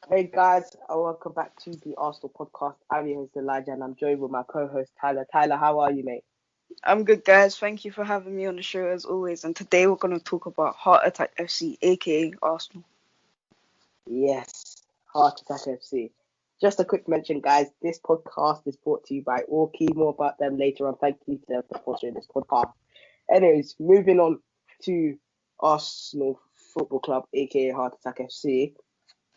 Hey guys, welcome back to the Arsenal podcast. I'm your host Elijah, and I'm joined with my co-host Tyler. Tyler, how are you, mate? I'm good, guys. Thank you for having me on the show as always. And today we're going to talk about Heart Attack FC, aka Arsenal. Yes, Heart Attack FC. Just a quick mention, guys. This podcast is brought to you by Orkey. More about them later on. Thank you to them for sponsoring this podcast. Anyways, moving on to Arsenal Football Club, aka Heart Attack FC.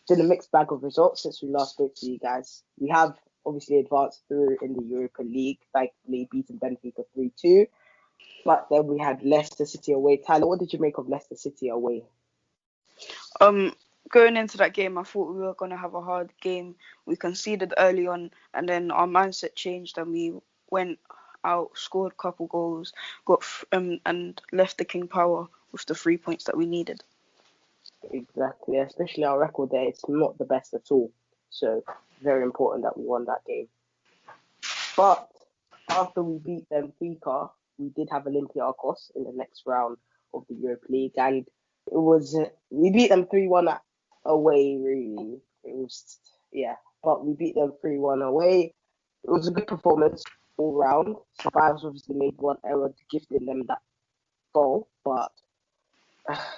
It's been a mixed bag of results since we last spoke to you guys. We have obviously advanced through in the Europa League, thankfully beating Benfica 3-2. But then we had Leicester City away. Tyler, what did you make of Leicester City away? Going into that game, I thought we were going to have a hard game. We conceded early on, and then our mindset changed, and we went out, scored a couple goals, and left the King Power with the 3 points that we needed. Exactly, especially our record there. It's not the best at all. So, very important that we won that game. But after we beat Benfica, we did have Olympiacos in the next round of the Europa League, and we beat them 3-1 away. Really, but we beat them 3-1 away. It was a good performance all round. Ceballos obviously made one error, gifting them that goal, but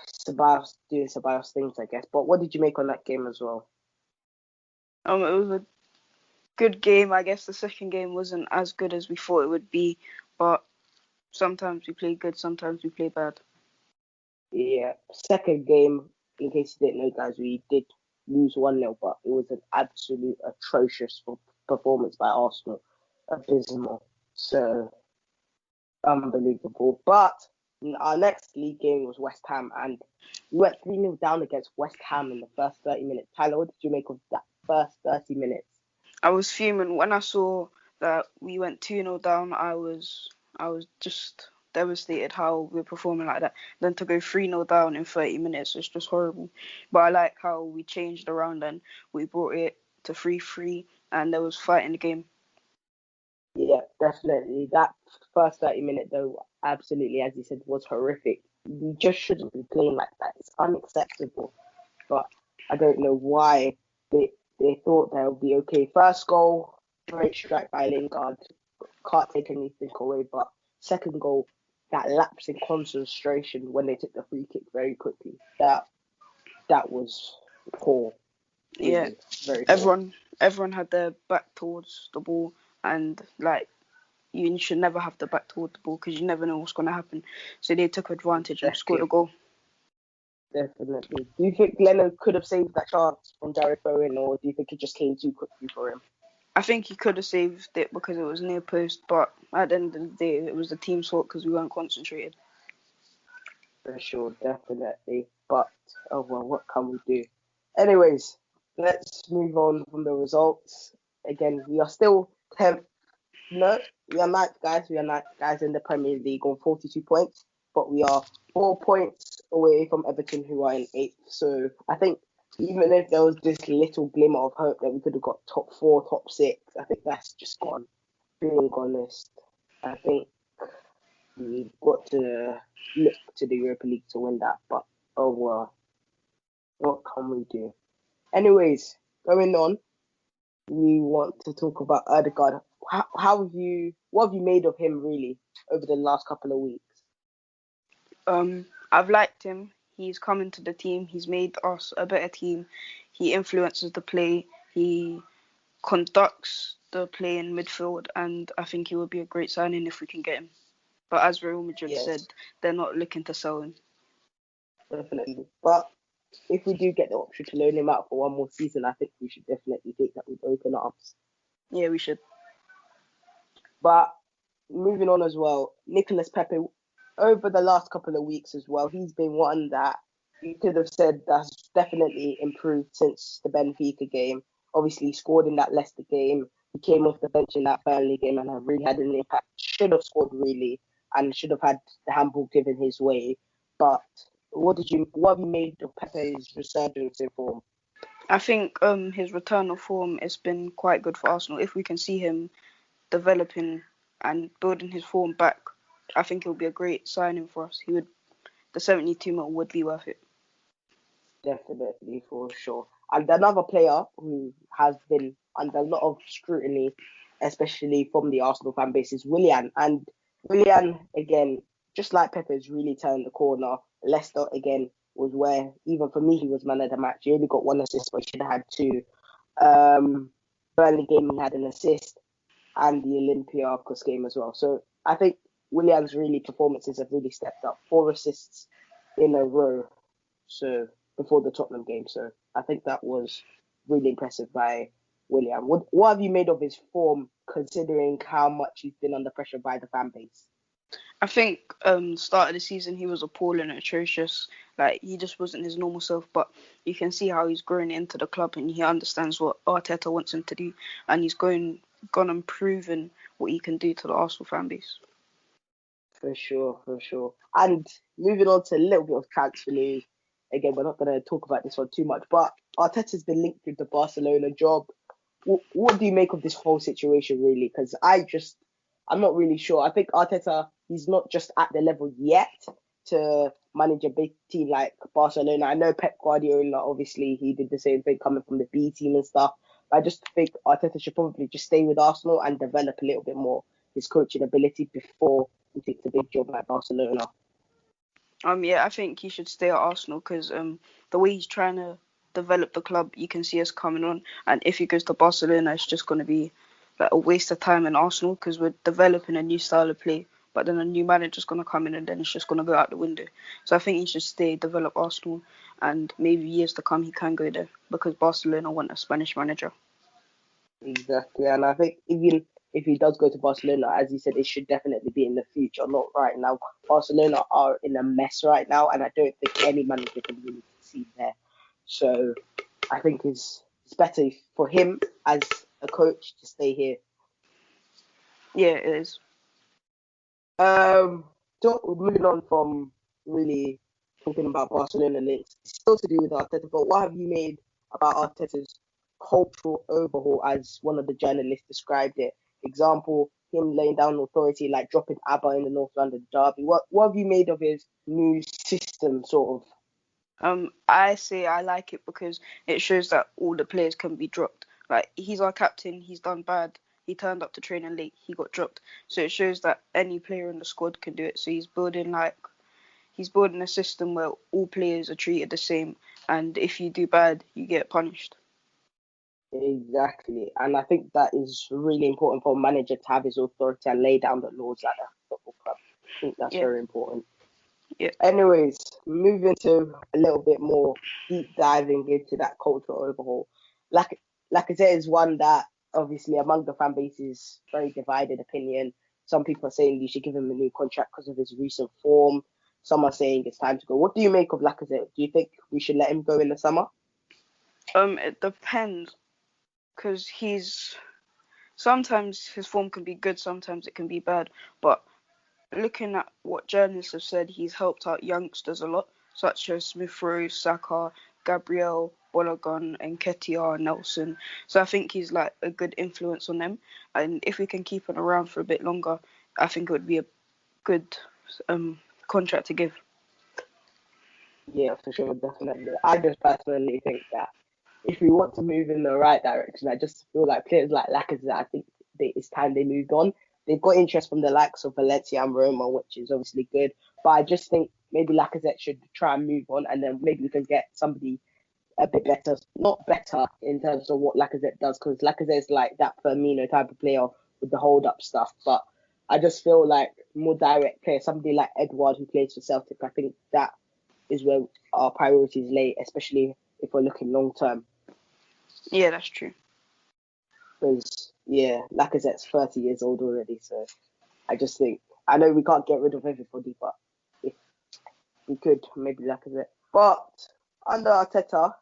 Ceballos doing Ceballos things, I guess. But what did you make on that game as well? It was a good game. I guess the second game wasn't as good as we thought it would be, but sometimes we play good, sometimes we play bad. Yeah, second game, in case you didn't know, guys, we did lose 1-0, but it was an absolute atrocious performance by Arsenal. Abysmal. So, unbelievable. But our next league game was West Ham, and we went 3-0 down against West Ham in the first 30 minutes. Tyler, what did you make of that first 30 minutes? I was fuming when I saw that we went 2-0 down. I was just devastated how we're performing like that. Then to go 3-0 down in 30 minutes is just horrible. But I like how we changed around and we brought it to 3-3 and there was fight in the game. Yeah, definitely. That first 30 minutes, though, absolutely, as you said, was horrific. We just shouldn't be playing like that. It's unacceptable. But I don't know why they thought that would be okay. First goal, great strike by Lingard. Can't take anything away. But second goal, that lapse in concentration when they took the free kick very quickly. That was poor. Yeah, very poor. everyone had their back towards the ball and like you should never have the back toward the ball because you never know what's going to happen. So they took advantage and scored a goal. Definitely. Do you think Leno could have saved that chance from Jared Bowen, or do you think it just came too quickly for him? I think he could have saved it because it was near post, but at the end of the day, it was the team's fault because we weren't concentrated. For sure, definitely. But, oh well, what can we do? Anyways, let's move on from the results. Again, we are still 10th. No, we are ninth, guys. We are ninth, guys, in the Premier League on 42 points. But we are 4 points away from Everton, who are in 8th. So I think even if there was this little glimmer of hope that we could have got top 4, top 6, I think that's just gone. Being honest, I think we've got to look to the Europa League to win that. But oh well, what can we do? Anyways, going on, we want to talk about Odegaard. What have you made of him really over the last couple of weeks? I've liked him. He's come into the team. He's made us a better team. He influences the play. He conducts the play in midfield, and I think he would be a great signing if we can get him. But as Real Madrid said, they're not looking to sell him. Definitely. But if we do get the option to loan him out for one more season, I think we should definitely take that with open arms. Yeah, we should. But moving on as well, Nicolas Pepe, over the last couple of weeks as well, he's been one that you could have said that's definitely improved since the Benfica game. Obviously, he scored in that Leicester game. He came off the bench in that Burnley game and really had an impact. Should have scored really, and should have had the handball given his way. But what have you made of Pepe's resurgence in form? I think his return of form has been quite good for Arsenal. If we can see him developing and building his form back, I think it would be a great signing for us. The 72 mil would be worth it. Definitely, for sure. And another player who has been under a lot of scrutiny, especially from the Arsenal fan base, is Willian. And Willian, again, just like Pepe, has really turned the corner. Leicester, again, was where, even for me, he was man of the match. He only got one assist, but he should have had two. Burnley game, he had an assist, and the Olympiacos game as well. So I think Willian's really performances have really stepped up. 4 assists in a row. So before the Tottenham game. So I think that was really impressive by Willian. What have you made of his form, considering how much he's been under pressure by the fan base? I think start of the season he was appalling and atrocious. Like, he just wasn't his normal self, but you can see how he's grown into the club and he understands what Arteta wants him to do, and he's gone and proven what he can do to the Arsenal fan base. For sure, for sure. And moving on to a little bit of transfer news. Again, we're not going to talk about this one too much, but Arteta's been linked with the Barcelona job. What do you make of this whole situation, really? Because I'm not really sure. I think Arteta, he's not just at the level yet to manage a big team like Barcelona. I know Pep Guardiola, obviously, he did the same thing coming from the B team and stuff. But I just think Arteta should probably just stay with Arsenal and develop a little bit more his coaching ability before he takes a big job like Barcelona. Yeah, I think he should stay at Arsenal because the way he's trying to develop the club, you can see us coming on. And if he goes to Barcelona, it's just going to be like a waste of time in Arsenal because we're developing a new style of play. But then a new manager's going to come in and then it's just going to go out the window. So I think he should stay, develop Arsenal, and maybe years to come he can go there because Barcelona want a Spanish manager. Exactly, and I think even if he does go to Barcelona, as you said, it should definitely be in the future, not right now. Barcelona are in a mess right now, and I don't think any manager can really succeed there. So I think it's better for him as a coach to stay here. Yeah, it is. Moving on from really talking about Barcelona links, it's still to do with Arteta, but what have you made about Arteta's cultural overhaul, as one of the journalists described it? Example, him laying down authority, like dropping ABBA in the North London derby. What have you made of his new system, sort of? I say I like it because it shows that all the players can be dropped. Like, he's our captain, he's done bad, he turned up to training late, he got dropped. So it shows that any player in the squad can do it. So he's building a system where all players are treated the same, and if you do bad, you get punished. Exactly, and I think that is really important for a manager to have his authority and lay down the laws at a football club. I think that's very important. Yeah. Anyways, moving to a little bit more deep diving into that cultural overhaul. Like I said, is one that obviously among the fan base is very divided opinion. Some people are saying you should give him a new contract because of his recent form. Some are saying it's time to go. What do you make of Lacazette? Do you think we should let him go in the summer? It depends, because sometimes his form can be good, sometimes it can be bad. But looking at what journalists have said, he's helped out youngsters a lot, such as Smith Rowe, Saka, Gabriel, Balogun, and Nketiah, Nelson. So I think he's like a good influence on them. And if we can keep him around for a bit longer, I think it would be a good contract to give. Yeah, for sure, definitely. I just personally think that if we want to move in the right direction, I just feel like players like Lacazette, I think it's time they moved on. They've got interest from the likes of Valencia and Roma, which is obviously good. But I just think maybe Lacazette should try and move on, and then maybe we can get somebody a bit better. Not better in terms of what Lacazette does, because Lacazette is like that Firmino type of player with the hold-up stuff. But I just feel like more direct player, somebody like Edouard who plays for Celtic, I think that is where our priorities lay, especially if we're looking long term. Yeah, that's true. Because, yeah, Lacazette's 30 years old already, so I just think, I know we can't get rid of everybody, but if we could, maybe Lacazette. But under Arteta,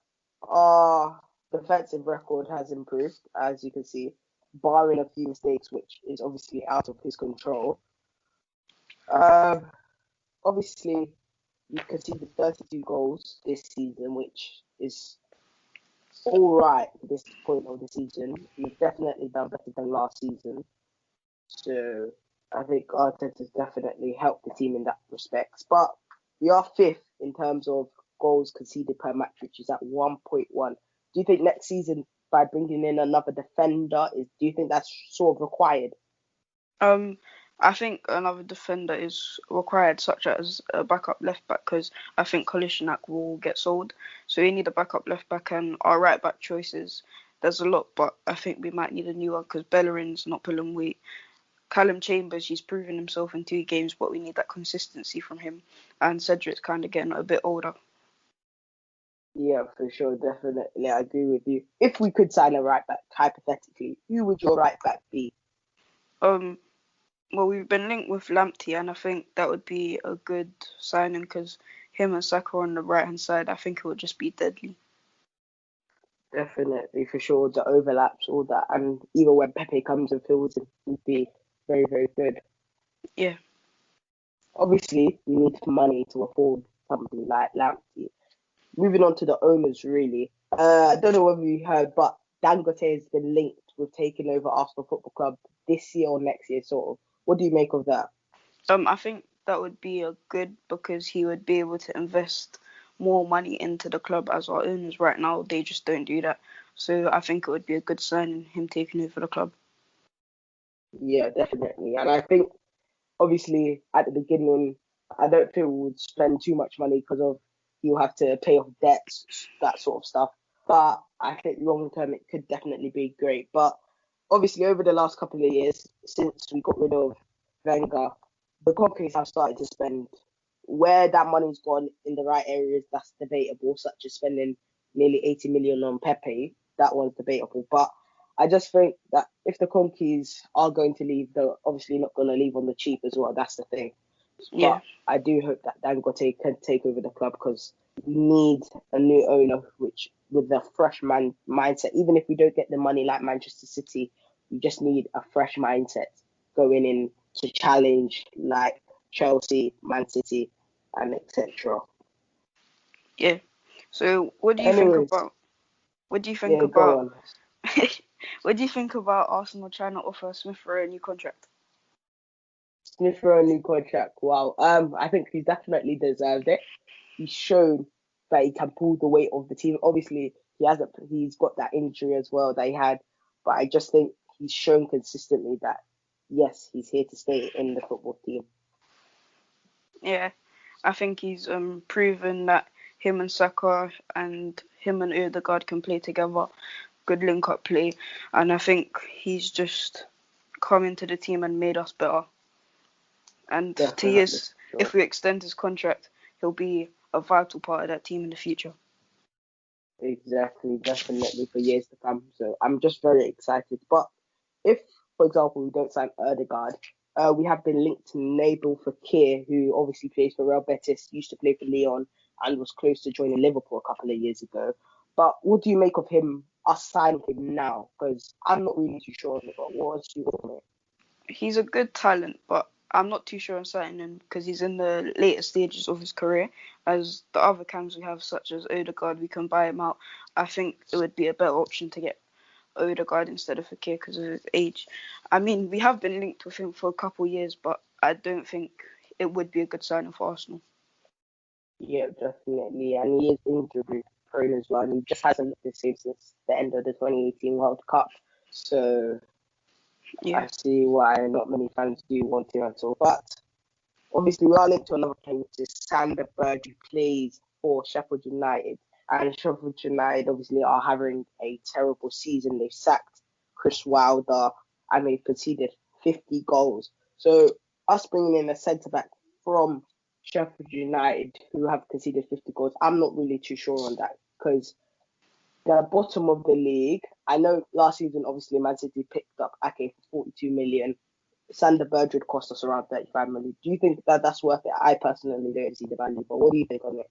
our defensive record has improved, as you can see, barring a few mistakes, which is obviously out of his control. Obviously, you conceded 32 goals this season, which is all right at this point of the season. We've definitely done better than last season. So I think Arteta's definitely helped the team in that respect. But we are fifth in terms of goals conceded per match, which is at 1.1. Do you think next season, by bringing in another defender, do you think that's sort of required? I think another defender is required, such as a backup left back, because I think Kolasinac will get sold. So we need a backup left back, and our right back choices. There's a lot, but I think we might need a new one because Bellerin's not pulling weight. Callum Chambers, he's proven himself in 2 games, but we need that consistency from him. And Cedric's kind of getting a bit older. Yeah, for sure, definitely. I agree with you. If we could sign a right back, hypothetically, who would your right back be? Well, we've been linked with Lamptey, and I think that would be a good signing because him and Saka on the right-hand side, I think it would just be deadly. Definitely, for sure, the overlaps, all that, and even when Pepe comes and fills it, would be very, very good. Yeah. Obviously, we need money to afford something like Lamptey. Moving on to the owners, really. I don't know whether you heard, but Dangote has been linked with taking over Arsenal Football Club this year or next year, sort of. What do you make of that? I think that would be a good because he would be able to invest more money into the club as our owners right now. They just don't do that. So I think it would be a good sign him taking over the club. Yeah, definitely. And I think, obviously, at the beginning, I don't think we would spend too much money because of you have to pay off debts, that sort of stuff. But I think long term, it could definitely be great. But obviously, over the last couple of years, since we got rid of Wenger, the companies have started to spend. Where that money's gone in the right areas, that's debatable, such as spending nearly 80 million on Pepe. That one's debatable. But I just think that if the Conkeys are going to leave, they're obviously not going to leave on the cheap as well. That's the thing. Yeah. But I do hope that Dangote can take over the club because we need a new owner, which with a fresh mindset. Even if we don't get the money like Manchester City, we just need a fresh mindset going in to challenge like Chelsea, Man City, and etc. Yeah. So what do you think Anyways, about what do you think yeah, go about on. what do you think about Arsenal trying to offer Smith Rowe a new contract? Smith Rowe new contract. Wow. I think he definitely deserved it. He's shown that he can pull the weight of the team. Obviously, he's got that injury as well that he had, but I just think he's shown consistently that yes, he's here to stay in the football team. Yeah. I think he's proven that him and Saka and him and Odegaard can play together. Good link up play. And I think he's just come into the team and made us better. And Definitely, sure. if we extend his contract, he'll be a vital part of that team in the future. Exactly, definitely for years to come. So I'm just very excited. But if, for example, we don't sign Erdegaard, we have been linked to Nabil Fekir, who obviously plays for Real Betis, used to play for Lyon, and was close to joining Liverpool a couple of years ago. But what do you make of him, us signing him now? Because I'm not really too sure on it, but what's your opinion? He's a good talent, but I'm not too sure on signing him because he's in the later stages of his career. As the other cams we have, such as Odegaard, we can buy him out. I think it would be a better option to get Odegaard instead of Fekir because of his age. I mean, we have been linked with him for a couple of years, but I don't think it would be a good signing for Arsenal. Yeah, definitely. And he is injury prone as well. And he just hasn't looked the same since the end of the 2018 World Cup. So Yeah. I see why not many fans do want him at all. But obviously, we are linked to another player, which is Sander Berge, who plays for Sheffield United. And Sheffield United obviously are having a terrible season. They've sacked Chris Wilder and they've conceded 50 goals. So us bringing in a centre-back from Sheffield United who have conceded 50 goals, I'm not really too sure on that because they're bottom of the league. I know last season, obviously, Man City picked up Ake for 42 million. Sander Berge would cost us around 35 million. Do you think that that's worth it? I personally don't see the value, but what do you think on it?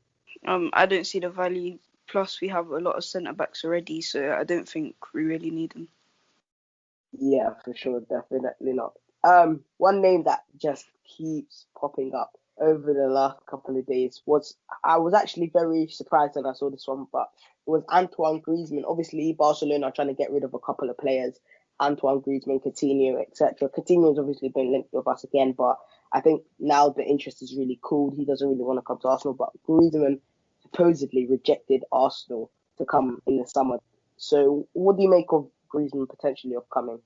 I don't see the value. Plus, we have a lot of centre backs already, so I don't think we really need them. Yeah, for sure, definitely not. One name that just keeps popping up over the last couple of days was I was actually very surprised when I saw this one, but it was Antoine Griezmann. Obviously, Barcelona are trying to get rid of a couple of players, Antoine Griezmann, Coutinho, etc. Coutinho's obviously been linked with us again, but I think now the interest is really cooled. He doesn't really want to come to Arsenal, but Griezmann supposedly rejected Arsenal to come in the summer. So what do you make of Griezmann potentially upcoming?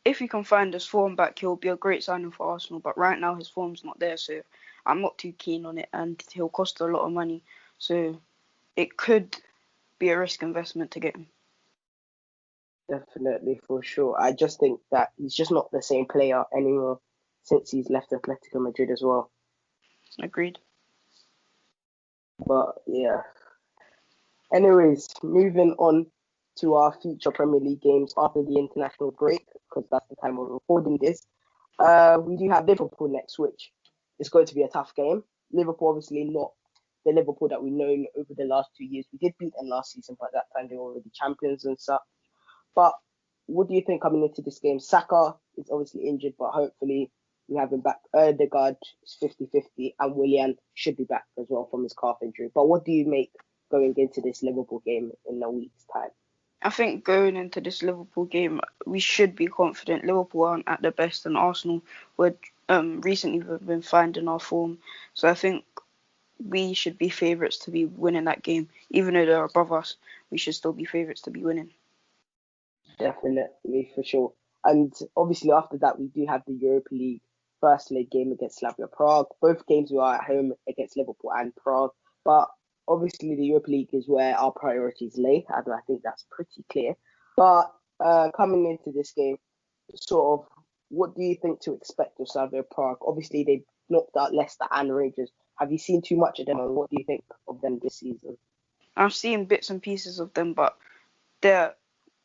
If he can find his form back, he'll be a great signing for Arsenal. But right now his form's not there, so I'm not too keen on it, and he'll cost a lot of money. So it could be a risk investment to get him. Definitely, for sure. I just think that he's just not the same player anymore since he's left Atletico Madrid as well. Agreed. But yeah. Anyways, moving on to our future Premier League games after the international break, because that's the time we're recording this. We do have Liverpool next, which is going to be a tough game. Liverpool, obviously, not the Liverpool that we've known over the last 2 years. We did beat them last season, but that time they were already champions and stuff. But what do you think coming into this game? Saka is obviously injured, but hopefully we have him back. Odegaard is 50-50, and Willian should be back as well from his calf injury. But what do you make going into this Liverpool game in a week's time? I think going into this Liverpool game, we should be confident. Liverpool aren't at their best, and Arsenal were recently we've been finding our form. So I think we should be favourites to be winning that game. Even though they're above us, we should still be favourites to be winning. Definitely, for sure. And obviously after that, we do have the Europa League first leg game against Slavia Prague. Both games were at home against Liverpool and Prague. But obviously the Europa League is where our priorities lay, and I think that's pretty clear. But coming into this game, sort of, what do you think to expect of Slavia Prague? Obviously, they knocked out Leicester and Rangers. Have you seen too much of them, and what do you think of them this season? I've seen bits and pieces of them, but they're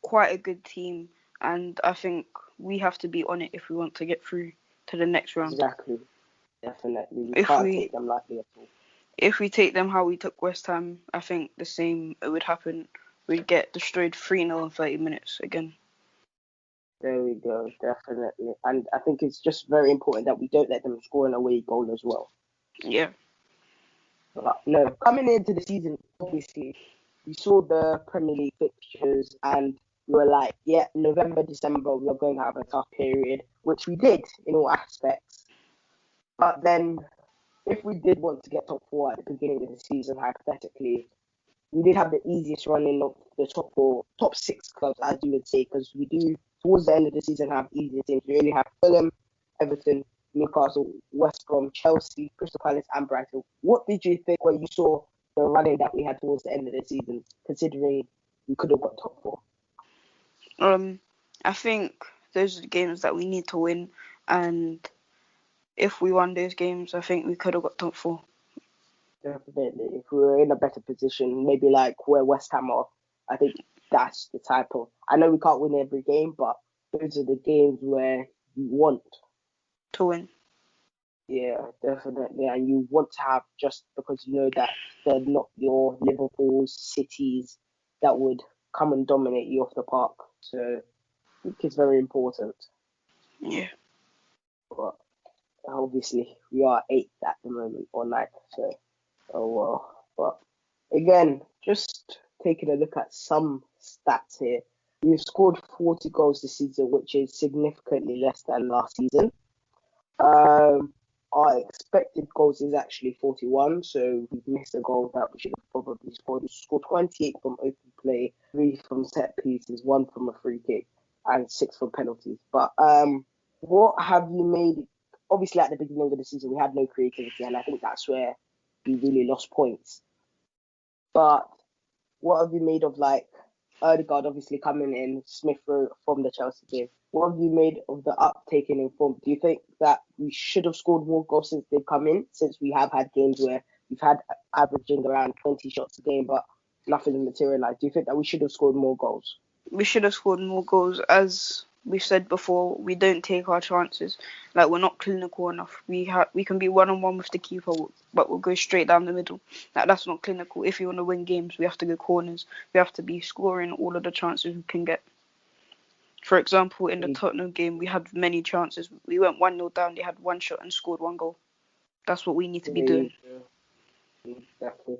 quite a good team, and I think we have to be on it if we want to get through to the next round. Exactly. Definitely. We If can't we take them lightly at all. if we take them how we took West Ham, I think the same would happen. We'd get destroyed 3-0 in 30 minutes again. There we go, definitely. And I think it's just very important that we don't let them score an away goal as well. Yeah. But no, coming into the season, obviously, we saw the Premier League fixtures and we were like, yeah, November, December, we're going to have a tough period, which we did in all aspects. But then, if we did want to get top four at the beginning of the season, hypothetically, we did have the easiest running of the top six clubs, as you would say, because we do, towards the end of the season, have easier teams. We only have Fulham, Everton, Newcastle, West Brom, Chelsea, Crystal Palace, and Brighton. What did you think when you saw the running that we had towards the end of the season, considering we could have got top four? I think those are the games that we need to win, and if we won those games, I think we could have got top four. Definitely. If we were in a better position, maybe like where West Ham are, I think that's the type of. I know we can't win every game, but those are the games where you want to win. Yeah, definitely. And you want to have, just because you know that they're not your Liverpool's, cities that would come and dominate you off the park. So I think it's very important. Yeah. But obviously, we are 8th at the moment, or 9th. So, oh well. But again, just taking a look at some stats here. We've scored 40 goals this season, which is significantly less than last season. Our expected goals is actually 41, so we've missed a goal that we should have probably scored. We scored 28 from open play, 3 from set pieces, 1 from a free kick, and 6 from penalties. But what have you made? Obviously, at the beginning of the season, we had no creativity, and I think that's where we really lost points. But what have you made of, like, Odegaard obviously coming in, Smith Rowe from the Chelsea game? What have you made of the uptake in form? Do you think that we should have scored more goals since they've come in? Since we have had games where we've had averaging around 20 shots a game, but nothing materialized. Do you think that we should have scored more goals? We should have scored more goals. As we've said before, we don't take our chances. Like, we're not clinical enough. We can be one-on-one with the keeper, but we'll go straight down the middle. Like, that's not clinical. If you want to win games, we have to go corners. We have to be scoring all of the chances we can get. For example, in the Tottenham game, we had many chances. We went 1-0 down. They had 1 shot and scored 1 goal. That's what we need to be doing. Exactly.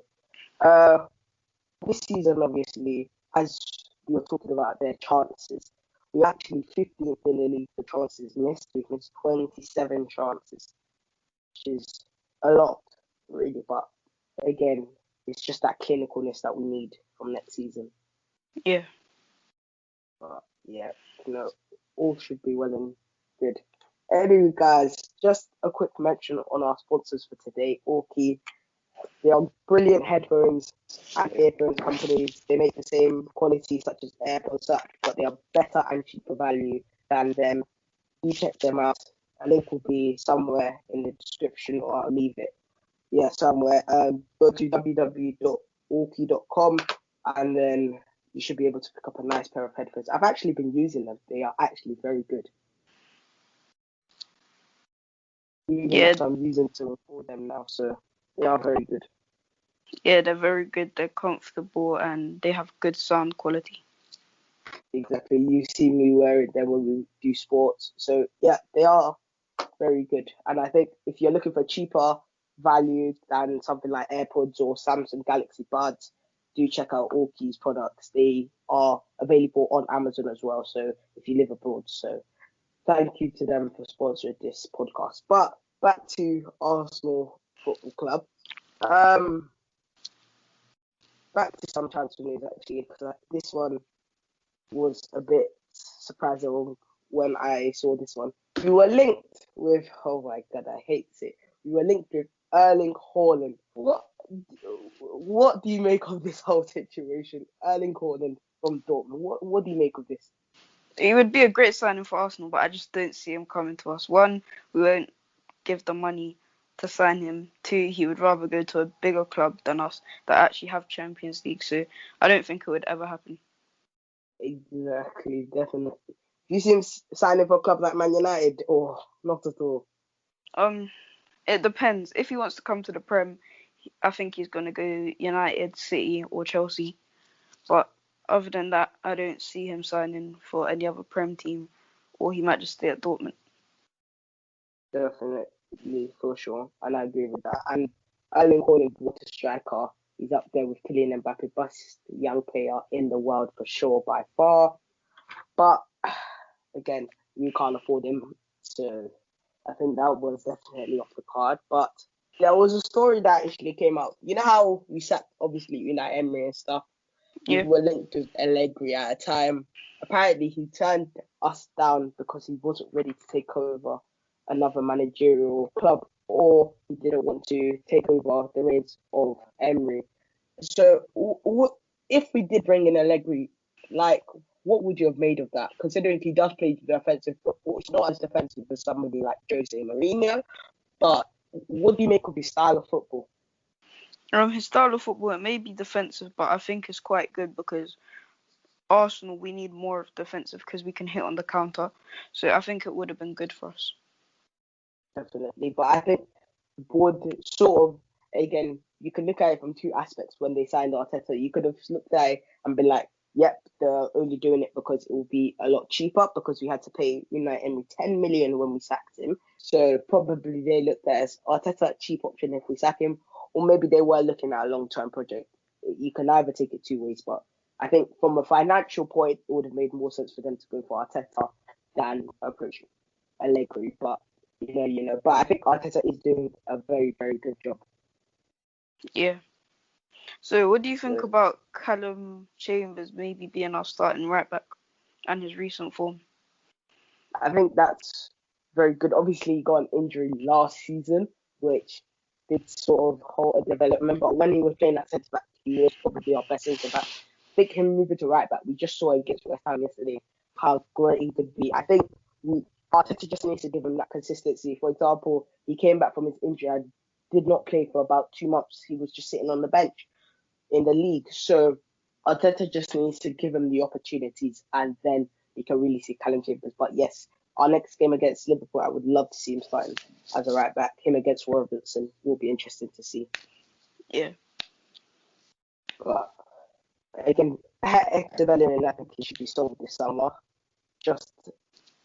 This season, obviously, as we were talking about their chances, we're actually 15th in the league for chances missed. We've missed 27 chances, which is a lot, really. But again, it's just that clinicalness that we need from next season. Yeah. But yeah, all should be well and good. Anyway, guys, just a quick mention on our sponsors for today, Orky. They are brilliant headphones and earphones companies. They make the same quality such as AirPods, but they are better and cheaper value than them. You check them out. A link will be somewhere in the description, or I'll leave it. Yeah, somewhere. Go to www.orky.com and then you should be able to pick up a nice pair of headphones. I've actually been using them. They are actually very good. Yeah. I'm using to record them now, so they are very good. Yeah, they're very good. They're comfortable and they have good sound quality. Exactly. You see me wearing them when we do sports. So yeah, they are very good. And I think if you're looking for cheaper value than something like AirPods or Samsung Galaxy Buds, do check out Orky's products. They are available on Amazon as well. So if you live abroad, so thank you to them for sponsoring this podcast. But back to Arsenal Football Club. Back to some transfer news actually, because this one was a bit surprising when I saw this one. We were linked with, oh my god, I hate it. We were linked with Erling Haaland. What do you make of this whole situation? Erling Haaland from Dortmund. What do you make of this? It would be a great signing for Arsenal, but I just don't see him coming to us. One, we won't give the money to sign him. Two, he would rather go to a bigger club than us that actually have Champions League. So I don't think it would ever happen. Exactly, definitely. Do you see him signing for a club like Man United, or not at all? It depends. If he wants to come to the Prem, I think he's going to go United, City, or Chelsea. But other than that, I don't see him signing for any other Prem team, or he might just stay at Dortmund. Definitely, for sure, and I agree with that. And Erling Haaland, what a striker. He's up there with Kylian Mbappe, best young player in the world for sure, by far. But again, we can't afford him, so I think that was definitely off the card. But there was a story that actually came out. You know how we sat, obviously, Unai Emery and stuff. Yeah. We were linked with Allegri at a time. Apparently, he turned us down because he wasn't ready to take over another managerial club, or he didn't want to take over the reins of Emery. So, if we did bring in Allegri, like, what would you have made of that? Considering he does play defensive football, it's not as defensive as somebody like Jose Mourinho, but what do you make of his style of football? His style of football, it may be defensive, but I think it's quite good because Arsenal, we need more of defensive because we can hit on the counter. So I think it would have been good for us. Definitely, but I think the board sort of, again, you can look at it from two aspects. When they signed Arteta, you could have looked at it and been like, yep, they're only doing it because it will be a lot cheaper because we had to pay Emery 10 million when we sacked him. So probably they looked at it as Arteta a cheap option if we sack him, or maybe they were looking at a long-term project. You can either take it two ways, but I think from a financial point, it would have made more sense for them to go for Arteta than approach Allegri. But but I think Arteta is doing a very, very good job. Yeah. So what do you think about Callum Chambers maybe being our starting right back and his recent form? I think that's very good. Obviously, he got an injury last season, which did sort of halt a development. But when he was playing at centre back, he was probably our best centre back. I think him moving to right back, we just saw against West Ham yesterday how great he could be. I think Arteta just needs to give him that consistency. For example, he came back from his injury and did not play for about 2 months. He was just sitting on the bench in the league. So Arteta just needs to give him the opportunities, and then you can really see Callum Chambers. But yes, our next game against Liverpool, I would love to see him starting as a right back. Him against Robertson will be interesting to see. Yeah. But again, Hector Bellerin, I think he should be sold this summer.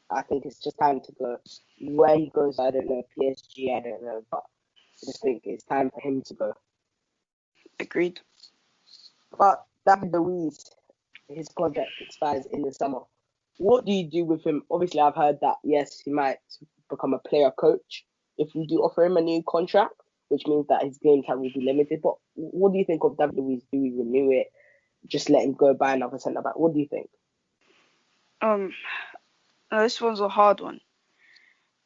I think it's just time to go. Where he goes, I don't know. PSG, I don't know. But I just think it's time for him to go. Agreed. But David Luiz, his contract expires in the summer. What do you do with him? Obviously, I've heard that, yes, he might become a player coach if we do offer him a new contract. which means that his game time will be limited. But what do you think of David Luiz? Do we renew it? Just let him go buy another centre back? What do you think? This one's a hard one.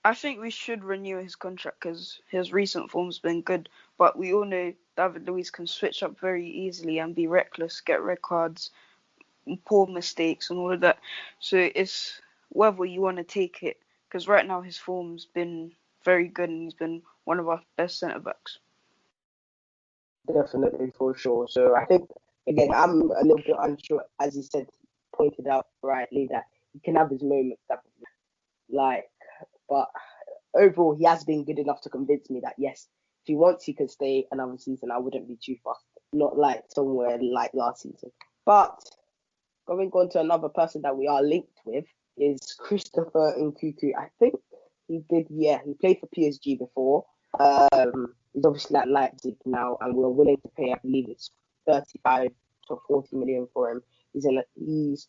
I think we should renew his contract because his recent form's been good, but we all know David Luiz can switch up very easily and be reckless, get red cards, poor mistakes, and all of that. So it's whether you want to take it, because right now his form's been very good and he's been one of our best centre backs. Definitely, for sure. So I think, again, I'm a little bit unsure, as you said, pointed out rightly, that he can have his moments, but overall, he has been good enough to convince me that, yes, if he wants, he can stay another season. I wouldn't be too fussed. Not like somewhere like last season. But going on to another person that we are linked with is Christopher Nkunku. I think he played for PSG before. He's obviously at Leipzig now, and we're willing to pay, I believe it's 35 to 40 million for him. He's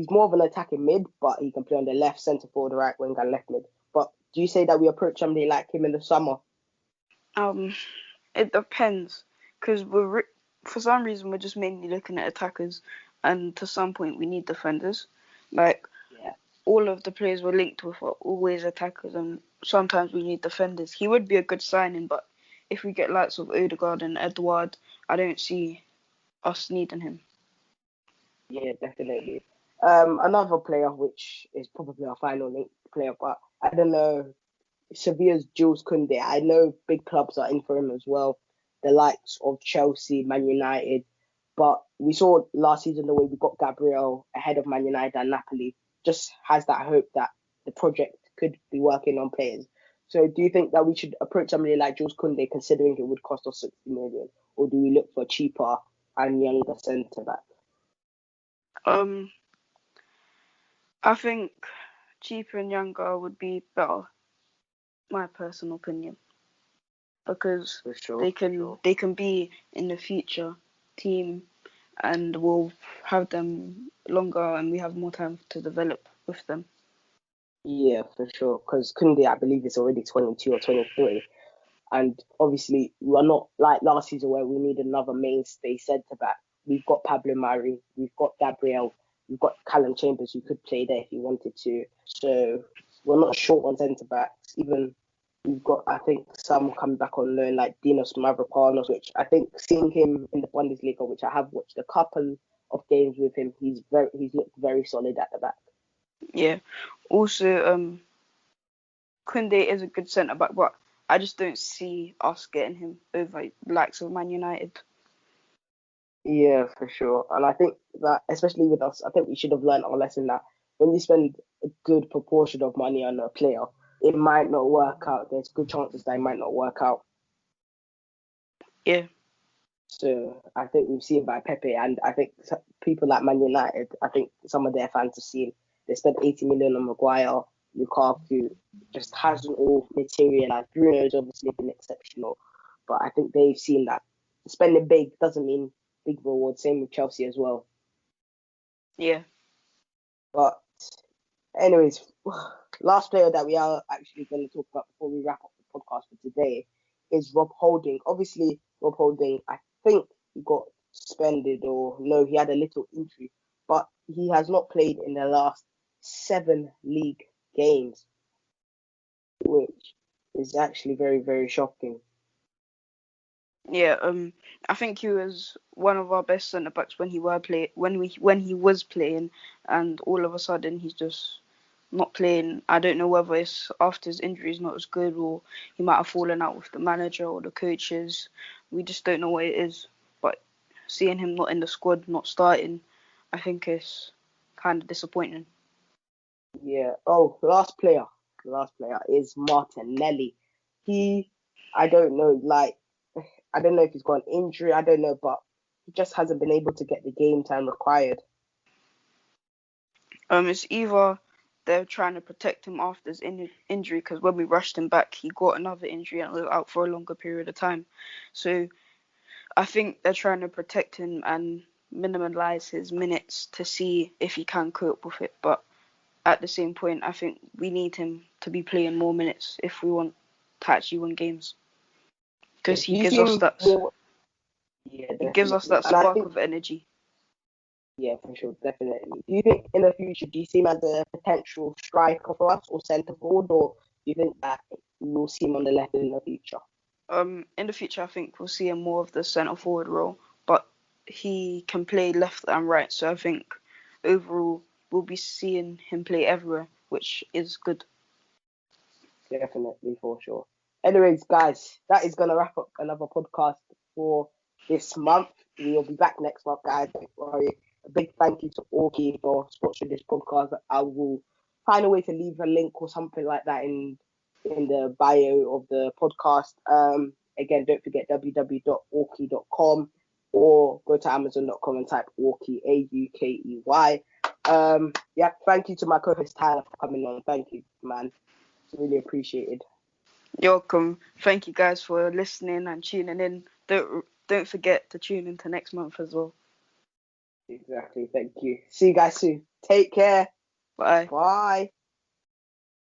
more of an attacking mid, but he can play on the left, centre forward, the right wing, and left mid. But do you say that we approach somebody like him in the summer? It depends, because for some reason we're just mainly looking at attackers, and to some point we need defenders. All of the players we're linked with are always attackers, and sometimes we need defenders. He would be a good signing, but if we get likes of Odegaard and Edouard, I don't see us needing him. Yeah, definitely. Another player, which is probably our final link player, but I don't know, Sevilla's Jules Koundé. I know big clubs are in for him as well, the likes of Chelsea, Man United. But we saw last season the way we got Gabriel ahead of Man United and Napoli. Just has that hope that the project could be working on players. So do you think that we should approach somebody like Jules Koundé, considering it would cost us 60 million, or do we look for cheaper and younger centre back? I think cheaper and younger would be better, my personal opinion, because they can be in the future team, and we'll have them longer and we have more time to develop with them. Yeah, for sure. Because Koundé, I believe, is already 22 or 23. And obviously, we're not like last season where we need another mainstay centre back. We've got Pablo Mari, we've got Gabriel, we've got Callum Chambers who could play there if he wanted to. So we're not short on centre backs. Even we've got, I think, some coming back on loan like Dinos Mavropanos, which I think seeing him in the Bundesliga, which I have watched a couple of games with him, he's looked very solid at the back. Yeah. Also, Koundé is a good centre back, but I just don't see us getting him over likes of Man United. Yeah, for sure. And I think that, especially with us, I think we should have learned our lesson that when you spend a good proportion of money on a player, it might not work out. There's good chances that it might not work out. Yeah. So I think we've seen by Pepe, and I think people like Man United, I think some of their fans have seen they spent 80 million on Maguire. Lukaku just hasn't all materialized. Bruno's obviously been exceptional, but I think they've seen that spending big doesn't mean big reward. Same with Chelsea as well. Yeah. But anyways, last player that we are actually going to talk about before we wrap up the podcast for today is Rob Holding. Obviously, Rob Holding, I think he got suspended, or no, he had a little injury, but he has not played in the last 7 league games, which is actually very, very shocking. Yeah, I think he was one of our best centre backs when he was playing, and all of a sudden he's just not playing. I don't know whether it's after his injury is not as good, or he might have fallen out with the manager or the coaches. We just don't know what it is. But seeing him not in the squad, not starting, I think it's kind of disappointing. Yeah. Oh, last player is Martinelli. I don't know, I don't know if he's got an injury, I don't know, but he just hasn't been able to get the game time required. It's either they're trying to protect him after his injury, because when we rushed him back, he got another injury and was out for a longer period of time. So I think they're trying to protect him and minimize his minutes to see if he can cope with it. But at the same point, I think we need him to be playing more minutes if we want to actually win games. because he You gives us seem that. more. Yeah, He gives us definitely. that And I spark think, of energy. yeah, for sure, definitely. Do you think in the future, do you see him as a potential striker for us or centre forward, or do you think that we'll see him on the left in the future? In the future, I think we'll see him more of the centre forward role, but he can play left and right. So I think overall we'll be seeing him play everywhere, which is good. Definitely, for sure. Anyways, guys, that is going to wrap up another podcast for this month. We'll be back next month, guys. Don't worry. A big thank you to Orky for sponsoring this podcast. I will find a way to leave a link or something like that in the bio of the podcast. Again, don't forget www.orky.com or go to amazon.com and type Orky, Aukey. Yeah, thank you to my co-host Tyler for coming on. Thank you, man. Really appreciated. You're welcome. Thank you guys for listening and tuning in. Don't forget to tune into next month as well. Exactly. Thank you. See you guys soon. Take care. Bye. Bye.